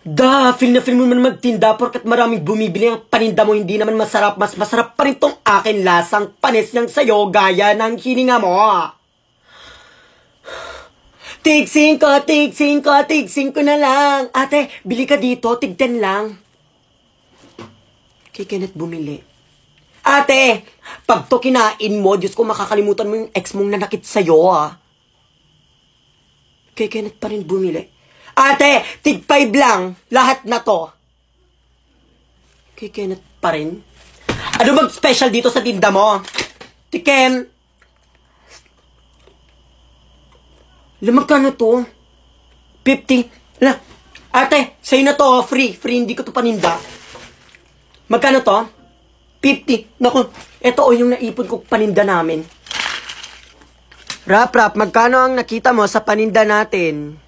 Feel na feel mo naman magtinda porkat maraming bumibili ang paninda mo, hindi naman masarap. Mas masarap pa rin tong akin lasang panis niyang sayo gaya ng hininga mo. Tig 5 na lang. Ate, bili ka dito, tig 10 lang. Kay Kenneth bumili. Ate, pag to kinain mo, Diyos ko, makakalimutan mo yung ex mong nanakit sa'yo, ah. Kay Kenneth pa rin bumili. Ate, tig 5 lang. Lahat na to. Kay Kenneth pa rin. Ano bang special dito sa tinda mo? Tikem. Magkano to? 50. Ate, sa'yo na to. Free. Free, hindi ko to paninda. Magkano to? 50. Naku, eto o yung naipon ko paninda namin. Rap, magkano ang nakita mo sa paninda natin?